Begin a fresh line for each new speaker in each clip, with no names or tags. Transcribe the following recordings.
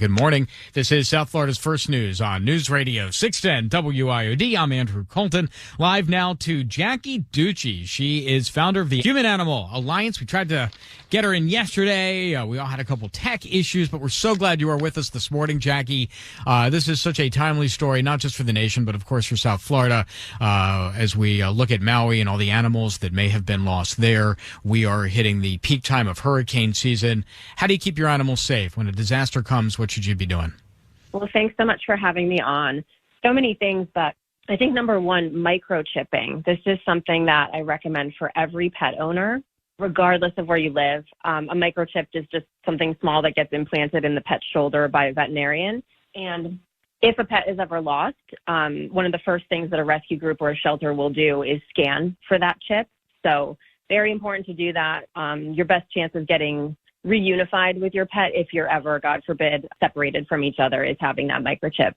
Good morning. This is South Florida's First News on News Radio 610 WiOD. I'm Andrew Colton. Live now to Jackie Ducci. She is founder of the Human Animal Alliance. We tried to get her in yesterday. We all had a couple tech issues, but we're so glad you are with us this morning, Jackie. This is such a timely story, not just for the nation, but of course for South Florida. As we look at Maui and all the animals that may have been lost there, we are hitting the peak time of hurricane season. How do you keep your animals safe when a disaster comes? What should you be doing?
Well, thanks so much for having me on. So many things, but I think number one, microchipping. This is something that I recommend for every pet owner, regardless of where you live. A microchip is just something small that gets implanted in the pet's shoulder by a veterinarian. And if a pet is ever lost, one of the first things that a rescue group or a shelter will do is scan for that chip. So very important to do that. Your best chance of getting reunified with your pet, if you're ever, God forbid, separated from each other, is having that microchip.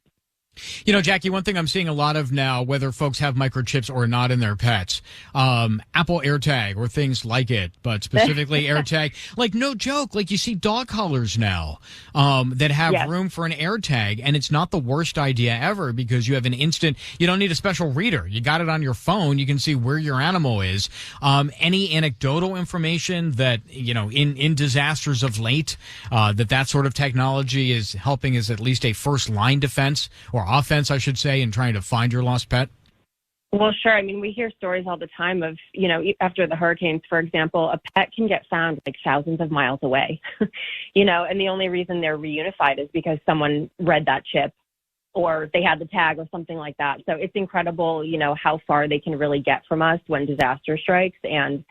You know, Jackie, one thing I'm seeing a lot of now, whether folks have microchips or not in their pets, Apple AirTag or things like it, but specifically AirTag, like no joke, like you see dog collars now that have room for an AirTag, and it's not the worst idea ever because you have an instant, you don't need a special reader. You got it on your phone. You can see where your animal is. Any anecdotal information that, you know, in disasters of late, that sort of technology is helping as at least a first line defense or offense, I should say, in trying to find your lost pet?
Well, sure. I mean, we hear stories all the time of, you know, after the hurricanes, for example, a pet can get found like thousands of miles away, you know, and the only reason they're reunified is because someone read that chip or they had the tag or something like that. So it's incredible, you know, how far they can really get from us when disaster strikes. And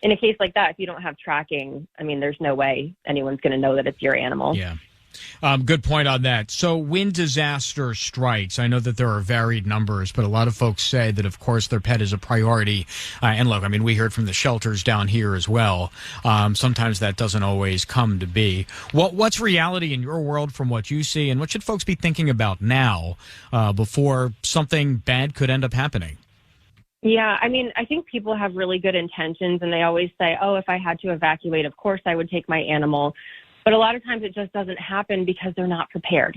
in a case like that, if you don't have tracking, I mean, there's no way anyone's going to know that it's your animal.
Yeah. Good point on that. So when disaster strikes, I know that there are varied numbers, but a lot of folks say that, of course, their pet is a priority. And look, I mean, we heard from the shelters down here as well. Sometimes that doesn't always come to be. What's reality in your world from what you see, and what should folks be thinking about now before something bad could end up happening?
Yeah, I mean, I think people have really good intentions, and they always say, oh, if I had to evacuate, of course I would take my animal. But a lot of times it just doesn't happen because they're not prepared.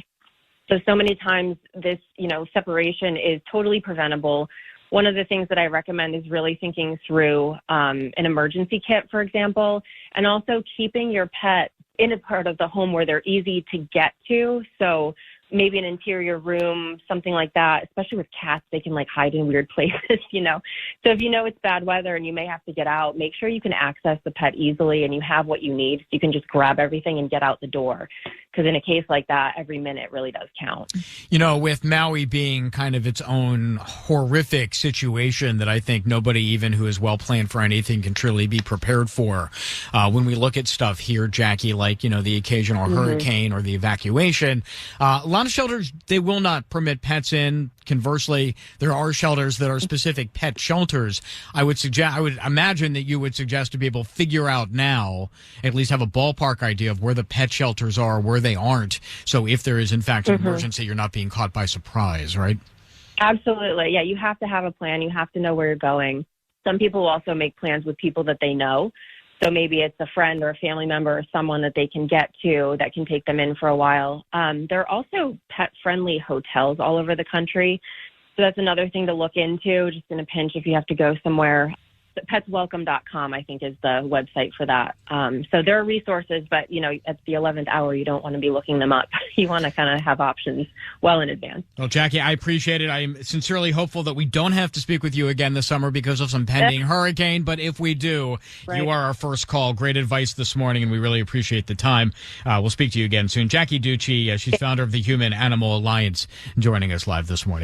So many times this, you know, separation is totally preventable. One of the things that I recommend is really thinking through an emergency kit, for example, and also keeping your pet in a part of the home where they're easy to get to. So maybe an interior room, something like that. Especially with cats, they can like hide in weird places, you know. So if you know it's bad weather and you may have to get out, make sure you can access the pet easily and you have what you need. You can just grab everything and get out the door. Because in a case like that, every minute really does count.
You know, with Maui being kind of its own horrific situation that I think nobody even who is well planned for anything can truly be prepared for. When we look at stuff here, Jackie, like, you know, the occasional hurricane or the evacuation, a lot of shelters, they will not permit pets in. Conversely, there are shelters that are specific pet shelters. I would imagine that you would suggest to people figure out now, at least have a ballpark idea of where the pet shelters are, where they aren't. So if there is, in fact, an emergency, you're not being caught by surprise, right?
Absolutely. Yeah, you have to have a plan. You have to know where you're going. Some people will also make plans with people that they know. So maybe it's a friend or a family member or someone that they can get to that can take them in for a while. There are also pet-friendly hotels all over the country. So that's another thing to look into, just in a pinch if you have to go somewhere. Petswelcome.com, I think, is the website for that. So there are resources, but, you know, at the 11th hour, you don't want to be looking them up. You want to kind of have options well in advance.
Well, Jackie, I appreciate it. I'm sincerely hopeful that we don't have to speak with you again this summer because of some pending hurricane. But if we do, you are our first call. Great advice this morning, and we really appreciate the time. We'll speak to you again soon. Jackie Ducci, she's founder of the Human Animal Alliance, joining us live this morning.